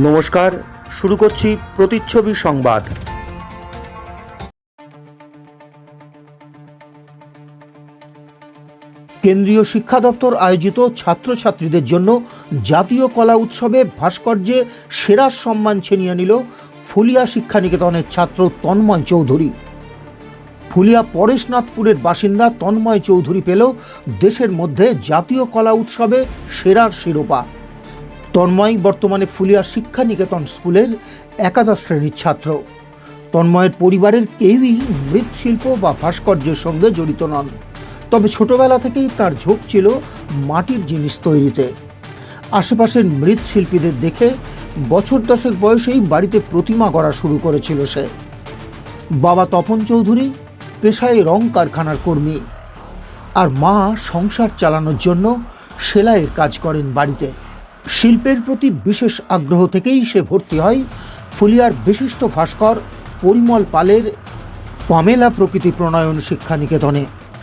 নমস্কার, শুরু করছি প্রতিচ্ছবি সংবাদ। কেন্দ্রীয় শিক্ষা দপ্তর আয়োজিত ছাত্রছাত্রীদের জন্য জাতীয় কলা উৎসবে ভাস্কর্যে সেরা সম্মান ছিনিয়ে নিল ফুলিয়া শিক্ষানিকেতনের ছাত্র তন্ময় চৌধুরী। ফুলিয়া পরেশনাথপুরের বাসিন্দা তন্ময় চৌধুরী পেল দেশের মধ্যে জাতীয় কলা উৎসবে সেরার শিরোপা। তন্ময় বর্তমানে ফুলিয়া শিক্ষানিকেতন স্কুলের একাদশ শ্রেণীর ছাত্র। তন্ময়ের পরিবারের কেউই মৃৎশিল্প বা ভাস্কর্যের সঙ্গে জড়িত নন, তবে ছোটবেলা থেকেই তার ঝোঁক ছিল মাটির জিনিস তৈরিতে। আশেপাশের মৃৎশিল্পীদের দেখে বছর দশেক বয়সেই বাড়িতে প্রতিমা গড়া শুরু করেছিল সে। বাবা তপন চৌধুরী পেশায় রং কারখানার কর্মী, আর মা সংসার চালানোর জন্য সেলাইয়ের কাজ করেন বাড়িতে। শিল্পের প্রতি বিশেষ আগ্রহ থেকেই সে ভর্তি হয় ফুলিয়ার বিশিষ্ট ভাস্কর পরিমল পালের পামেলা প্রকৃতি প্রণয়ন শিক্ষানিকেতনে।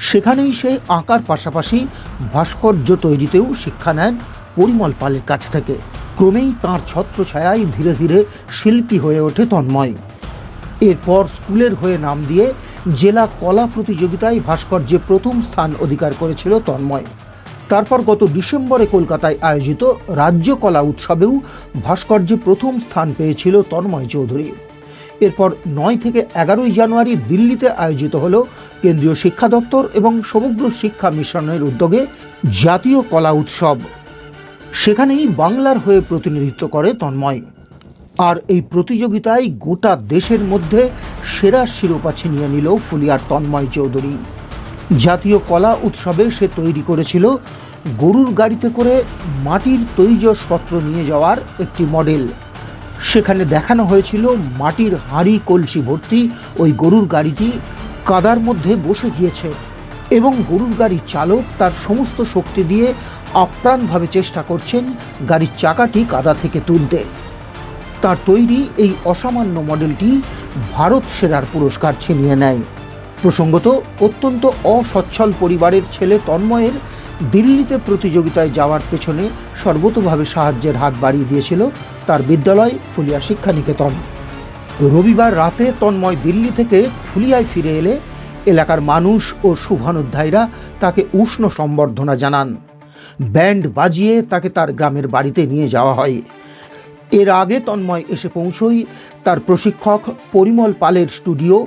সেখানেই সে আঁকার পাশাপাশি ভাস্কর্য তৈরিতেও শিক্ষা নেন পরিমল পালের কাছ থেকে। ক্রমেই তাঁর ছত্রছায়ায় ধীরে ধীরে শিল্পী হয়ে ওঠে তন্ময়। এরপর স্কুলের হয়ে নাম দিয়ে জেলা কলা প্রতিযোগিতায় ভাস্কর্যে প্রথম স্থান অধিকার করেছিল তন্ময়। তারপর গত ডিসেম্বরে কলকাতায় আয়োজিত রাজ্য কলা উৎসবেও ভাস্কর্যে প্রথম স্থান পেয়েছিল তন্ময় চৌধুরী। এরপর 9 থেকে 11 জানুয়ারি দিল্লিতে আয়োজিত হল কেন্দ্রীয় শিক্ষা দপ্তর এবং সমগ্র শিক্ষা মিশনের উদ্যোগে জাতীয় কলা উৎসব। সেখানেই বাংলার হয়ে প্রতিনিধিত্ব করে তন্ময়। আর এই প্রতিযোগিতায় গোটা দেশের মধ্যে সেরা শিরোপা ছিনিয়ে নিল ফুলিয়ার তন্ময় চৌধুরী। জাতীয় কলা উৎসবে সে তৈরি করেছিল গরুর গাড়িতে করে মাটির তৈজসপত্র নিয়ে যাওয়ার একটি মডেল। সেখানে দেখানো হয়েছিল মাটির হাঁড়ি কলসি ভর্তি ওই গরুর গাড়িটি কাদার মধ্যে বসে গিয়েছে এবং গরুর গাড়ির চালক তার সমস্ত শক্তি দিয়ে আপ্রাণভাবে চেষ্টা করছেন গাড়ির চাকাটি কাদা থেকে তুলতে। তার তৈরি এই অসামান্য মডেলটি ভারত সেরার পুরস্কার ছিনিয়ে নেয়। প্রসঙ্গত, অত্যন্ত অসচ্ছল পরিবারের ছেলে তন্ময়ের দিল্লিতে প্রতিযোগিতায় যাওয়ার পেছনে সর্বতোভাবে সাহায্যের হাত বাড়িয়ে দিয়েছিল তার বিদ্যালয় ফুলিয়া শিক্ষানিকেতন। রবিবার রাতে তন্ময় দিল্লি থেকে ফুলিয়ায় ফিরে এলে এলাকার মানুষ ও শুভানুধ্যায়ীরা তাকে উষ্ণ সম্বর্ধনা জানান। ব্যান্ড বাজিয়ে তাকে তার গ্রামের বাড়িতে নিয়ে যাওয়া হয়। এর আগে তন্ময় এসে পৌঁছয় তার প্রশিক্ষক পরিমল পালের স্টুডিও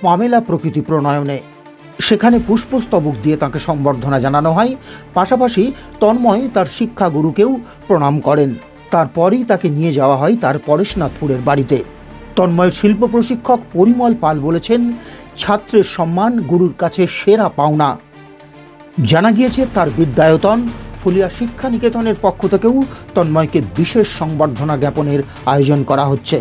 পামেলা প্রকৃতি প্রণয়নে। সেখানে পুষ্পস্তবক দিয়ে তাকে সম্বর্ধনা জানানো হয়। পাশাপাশি তন্ময় তার শিক্ষাগুরুকেও প্রণাম করেন। তারপরেই তাকে নিয়ে যাওয়া হয় তার পরেশনাথপুরের বাড়িতে। তন্ময়ের শিল্প প্রশিক্ষক পরিমল পাল বলেছেন, ছাত্রের সম্মান গুরুর কাছে সেরা পাওনা। জানা গিয়েছে তার বিদ্যায়তন ফুলিয়া শিক্ষানিকেতনের পক্ষ থেকেও তন্ময়কে বিশেষ সংবর্ধনা জ্ঞাপনের আয়োজন করা হচ্ছে।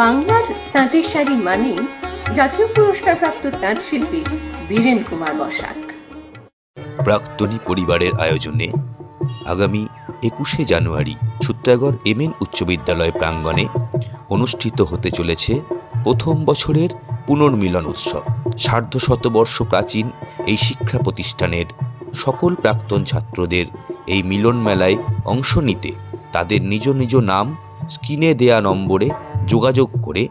বাংলার তাঁতের শাড়ি মানেই জাতীয় পুরস্কারপ্রাপ্ত তাঁত শিল্পী বীরেন কুমার বসাক। প্রাক্তনী পরিবারের আয়োজনে আগামী 21শে জানুয়ারি সূত্রাগড় এমএন উচ্চ বিদ্যালয় প্রাঙ্গণে অনুষ্ঠিত হতে চলেছে প্রথম বছরের পুনর্মিলন উৎসব। ১৫০ বর্ষ প্রাচীন এই শিক্ষা প্রতিষ্ঠানের সকল প্রাক্তন ছাত্রদের এই মিলন মেলায় অংশ নিতে তাদের নিজ নিজ নাম স্ক্রিনে দেয়া নম্বরে যোগাযোগ করে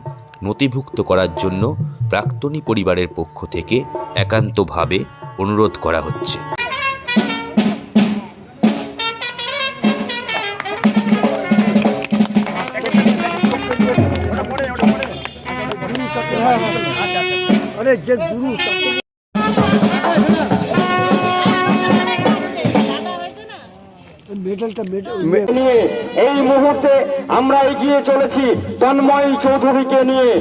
নথিভুক্ত করার জন্য প্রাক্তনী পরিবারের পক্ষ থেকে একান্তভাবে অনুরোধ করা হচ্ছে। এই মুহূর্তে আমরা এগিয়ে চলেছি তন্ময় চৌধুরীকে নিয়ে।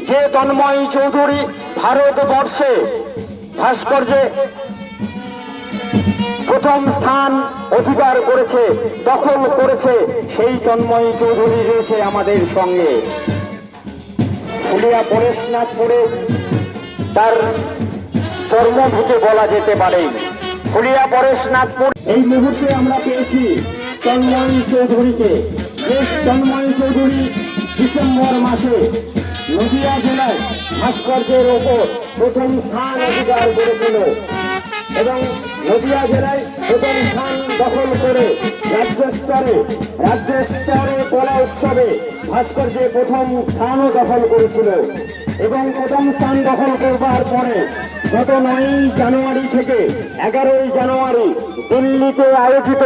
যে তন্ময় চৌধুরী ভারতবর্ষে ভাস্কর্যে প্রথম স্থান অধিকার করেছে, দখল করেছে, সেই তন্ময় চৌধুরী রয়েছে আমাদের সঙ্গে। ফুলিয়া পরেশনাথপুরে তার জন্মভূমি বলা যেতে পারে। ফুলিয়া পরেশনাথপুর এই মুহূর্তে আমরা পেয়েছি তন্ময় চৌধুরীকে। তন্ময় চৌধুরী ডিসেম্বর মাসে নদিয়া জেলায় ভাস্কর্যের ওপর প্রথম স্থান অধিকার করেছিল এবং নদিয়া জেলায় প্রথম স্থান দখল করে রাজ্য স্তরে কলা উৎসবে ভাস্কর্যে প্রথম স্থানও দখল করেছিল এবং প্রথম স্থান দখল করবার পরে গত 9 জানুয়ারি থেকে 11 জানুয়ারি দিল্লিতে আয়োজিত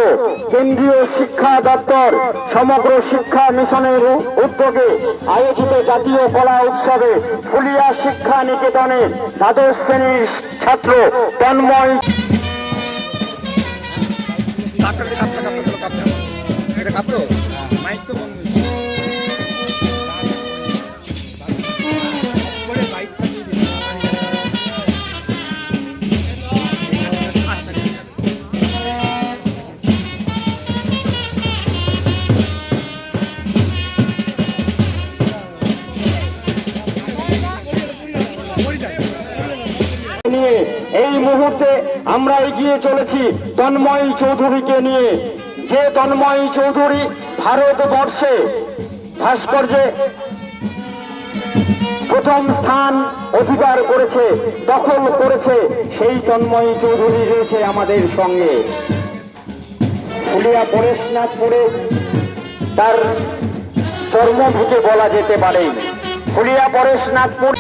কেন্দ্রীয় শিক্ষা দপ্তর সমগ্র শিক্ষা মিশনের উদ্যোগে আয়োজিত জাতীয় কলা উৎসবে ফুলিয়া শিক্ষা নিকেতনের দ্বাদশ শ্রেণীর ছাত্র তন্ময় নিয়ে এই মুহূর্তে আমরা এগিয়ে চলেছি তন্ময় চৌধুরীকে নিয়ে, যে তন্ময় চৌধুরী ভারতবর্ষে ভাস্কর্যে প্রথম স্থান অধিকার করেছে, দখল করেছে। সেই তন্ময় চৌধুরী রয়েছে আমাদের সঙ্গে। ফুলিয়া পরেশনাথপুরে তার জন্মভূতে বলা যেতে পারে। ফুলিয়া পরেশনাথপুর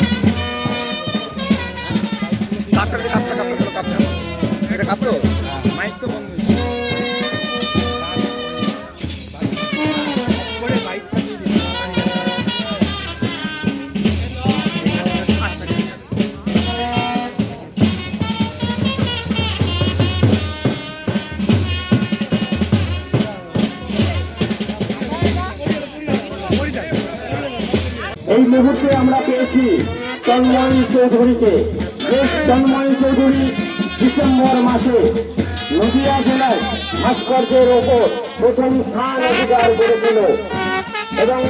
এই মুহূর্তে আমরা পেয়েছি তন্ময় চৌধুরীকে। তন্ময় চৌধুরী ডিসেম্বর মাসে নদিয়া জেলায় ভাস্কর্যের ওপর প্রথম স্থান অধিকার করেছিল এবং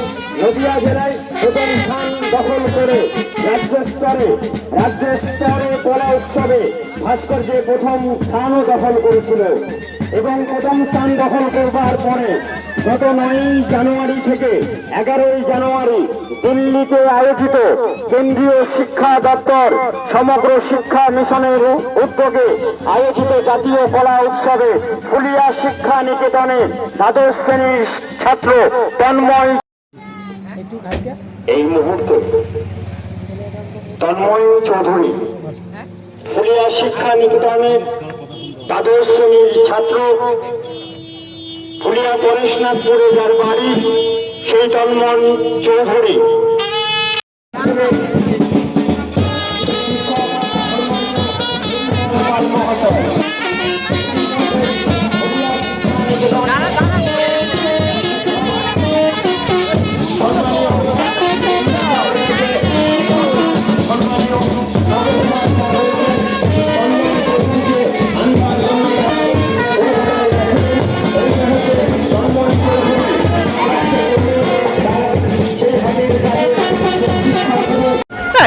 নদিয়া জেলায় প্রথম স্থান দখল করে রাজ্য স্তরে কলা উৎসবে ভাস্কর্যে প্রথম স্থানও দখল করেছিল এবং প্রথম স্থান দখল করবার পরে গত 9 জানুয়ারি থেকে 11 জানুয়ারি দিল্লিতে আয়োজিত কেন্দ্রীয় শিক্ষা দপ্তর সমগ্র শিক্ষা মিশনের উদ্যোগে আয়োজিত জাতীয় কলা উৎসবে ফুলিয়া শিক্ষা নিকেতনের দ্বাদশ শ্রেণীর ছাত্র তন্ময় এই মুহূর্তে তন্ময় চৌধুরী ফুলিয়া শিক্ষা নিকেতনের দ্বাদশ শ্রেণীর ছাত্র, ফুলিয়া পরেশনাথপুরে যার বাড়ি, সেই তন্ময় চৌধুরী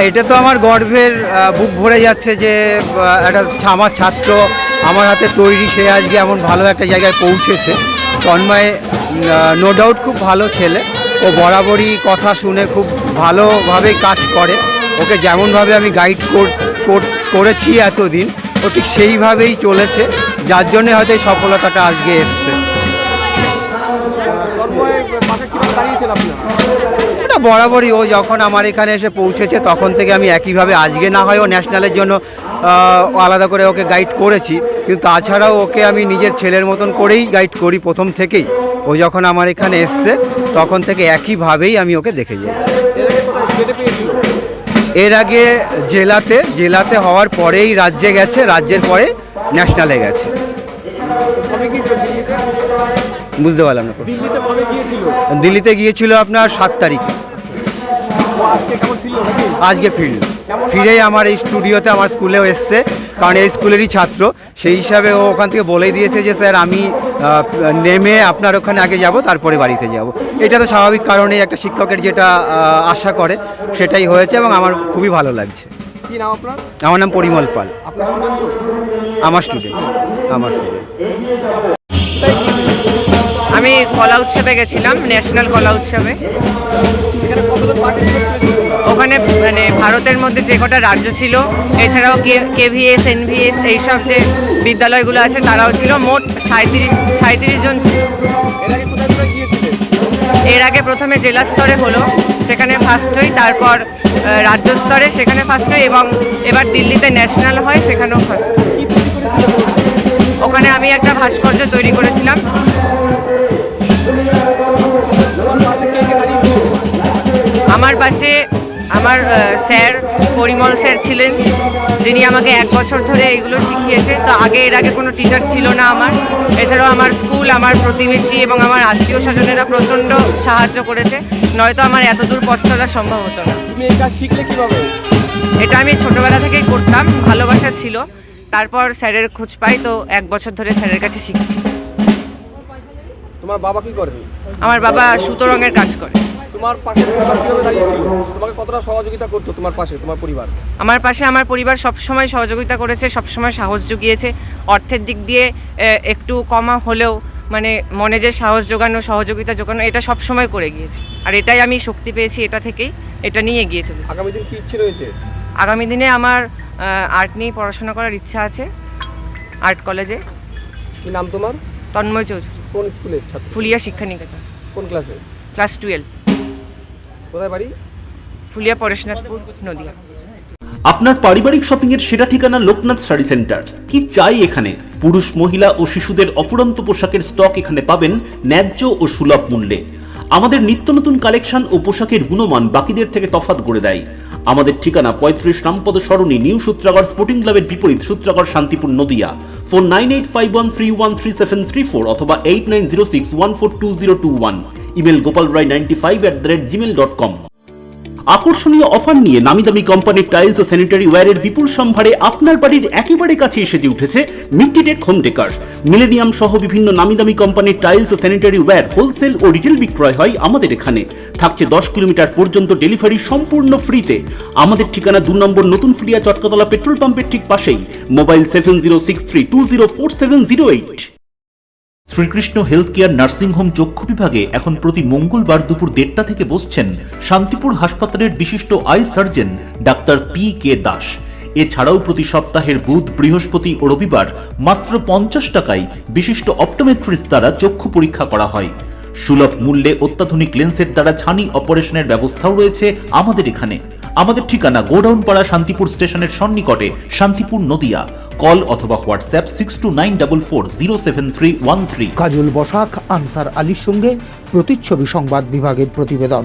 এটা তো আমার গর্বের, বুক ভরে যাচ্ছে যে একটা আমার ছাত্র আমার হাতে তৈরি, সে আজকে এমন ভালো একটা জায়গায় পৌঁছেছে। তন্ময় নো ডাউট খুব ভালো ছেলে, ও বরাবরই কথা শুনে খুব ভালোভাবে কাজ করে। ওকে যেমনভাবে আমি গাইড করেছি এতদিন, ও ঠিক সেইভাবেই চলেছে, যার জন্যে হয়তো এই সফলতাটা আজকে এসছে। এটা বরাবরই ও যখন আমার এখানে এসে পৌঁছেছে তখন থেকে আমি একইভাবে, আজকে না হয় ও ন্যাশনালের জন্য আলাদা করে ওকে গাইড করেছি, কিন্তু তাছাড়াও ওকে আমি নিজের ছেলের মতন করেই গাইড করি প্রথম থেকেই। ও যখন আমার এখানে এসছে তখন থেকে একইভাবেই আমি ওকে দেখে যাই। এর আগে জেলাতে হওয়ার পরেই রাজ্যে গেছে, রাজ্যের পরে ন্যাশনালে গেছে। বুঝতে পারলাম না। দিল্লিতে গিয়েছিল আপনার 7 তারিখে। আজকে ফিরেই আমার এই স্টুডিওতে আমার স্কুলেও এসছে, কারণ এই স্কুলেরই ছাত্র, সেই হিসাবে ও ওখান থেকে বলেই দিয়েছে যে স্যার আমি নেমে আপনার ওখানে আগে যাব, তারপরে বাড়িতে যাব। এটা তো স্বাভাবিক কারণেই একটা শিক্ষকের যেটা আশা করে সেটাই হয়েছে এবং আমার খুবই ভালো লাগছে। আমার নাম পরিমল পাল। আমার স্টুডেন্ট। আমি কলা উৎসবে গেছিলাম, ন্যাশনাল কলা উৎসবে। ওখানে এখানে মানে ভারতের মধ্যে যে কটা রাজ্য ছিল, এছাড়াও কেভিএস, এনভিএস এইসব যে বিদ্যালয়গুলো আছে তারাও ছিল। মোট 37 জন ছিল। এর আগে প্রথমে জেলা স্তরে হলো, সেখানে ফার্স্ট হই, তারপর রাজ্য স্তরে সেখানে ফার্স্ট হই, এবং এবার দিল্লিতে ন্যাশনাল হয়, সেখানেও ফার্স্ট হই। ওখানে আমি একটা ভাস্কর্য তৈরি করেছিলাম। আমার পাশে আমার স্যার পরিমল স্যার ছিলেন, যিনি আমাকে 1 বছর ধরে এইগুলো শিখিয়েছে। তো এর আগে কোনো টিচার ছিল না আমার। এছাড়াও আমার স্কুল, আমার প্রতিবেশী এবং আমার আত্মীয় স্বজনেরা প্রচণ্ড সাহায্য করেছে, নয়তো আমার এত দূর পথ চলা সম্ভব হতো না। তুমি এই কাজ শিখলে কিভাবে? এটা আমি ছোটোবেলা থেকেই করতাম, ভালোবাসা ছিল। তারপর স্যারের খোঁজ পাই, তো 1 বছর ধরে স্যারের কাছে শিখছি। তোমার বাবা কি করে? আমার বাবা সুতো রঙের কাজ করে। তোমার পাশে পরিবার কিভাবে দাঁড়িয়েছিল? তোমাকে কতটা সহযোগিতা করতো তোমার পাশে তোমার পরিবার? আমার পাশে আমার পরিবার সবসময় সহযোগিতা করেছে, সবসময় সাহস জুগিয়েছে। অর্থের দিক দিয়ে একটু কমা হলেও মানে মনে যে সাহস জোগানো, সহযোগিতা জোগানো, এটা সবসময় করে গিয়েছে। আর এটাই আমি শক্তি পেয়েছি, এটা থেকেই এটা নিয়ে এগিয়ে চলেছি। আগামী দিন কি ইচ্ছে রয়েছে? আগামী দিনে আমার আর্ট নিয়ে পড়াশোনা করার ইচ্ছা আছে, আর্ট কলেজে। কি নাম তোমার? তন্ময় চৌধুরী। কোন স্কুলের ছাত্র? ফুলিয়া শিক্ষানিকেতন, কোন ক্লাসে? ক্লাস 12। কোথায় বাড়ি? ফুলিয়া পরেশনাথপুর, নদিয়া। আপনার পারিবারিক শপিং এর সেরা ঠিকানা লোকনাথ শাড়ি সেন্টার। কি চাই এখানে? পুরুষ, মহিলা ও শিশুদের অফুরন্ত পোশাকের স্টক এখানে পাবেন ন্যায্য ও সুলভ মূল্যে। আমাদের নিত্য নতুন কালেকশন ও পোশাকের গুণমান বাকিদের থেকে তফাৎ করে দেয়। আমাদের ঠিকানা 35 রামপদ সরণি, নিউ সূত্রাগড় স্পোর্টিং ক্লাবের বিপরীত, সূত্রাগড়, শান্তিপুর, নদিয়া। ফোন 9851313734 অথবা 8906142021। Email gopalrai95@gmail.com। আকর্ষণীয় অফার নিয়ে নামি দামি কোম্পানির টাইলস ও স্যানিটারি ওয়্যারের বিপুল সম্ভারে আপনার বাড়ির একেবারে কাছে এসে উঠেছে মিট্টিটেক হোম ডেকার। মিলেনিয়াম সহ বিভিন্ন নামি দামি কোম্পানির টাইলস ও স্যানিটারি ওয়্যার হোলসেল ও রিটেল বিক্রয় হয় আমাদের এখানে। থাকছে 10 কিলোমিটার পর্যন্ত ডেলিভারি সম্পূর্ণ ফ্রিতে। আমাদের ঠিকানা 2 নম্বর নতুন ফুলিয়া চটকাতলা পেট্রোল পাম্পের ঠিক পাশেই। Mobile 7063204708। Srikrishna health care nursing home চক্ষু বিভাগে এখন প্রতি মঙ্গলবার দুপুর 1:30টা থেকে বসছেন শান্তিপুর হাসপাতালের বিশিষ্ট I surgeon doctor PK Das. এছাড়াও প্রতি সপ্তাহের বুধ, বৃহস্পতি ও রবিবার মাত্র 50 টাকায় বিশিষ্ট অপটোমেট্রিস্ট দ্বারা চক্ষু পরীক্ষা করা হয়। সুলভ মূল্যে অত্যাধুনিক লেন্সের দ্বারা ছানি অপারেশনের ব্যবস্থাও রয়েছে আমাদের এখানে। আমাদের ঠিকানা গোডাউন পাড়া, শান্তিপুর স্টেশনের সন্নিকটে, শান্তিপুর, নদিয়া। কল অথবা হোয়াটসঅ্যাপ 6294407313। কাজল বসাক, আনসার আলীর সঙ্গে প্রতিচ্ছবি সংবাদ বিভাগের প্রতিবেদন।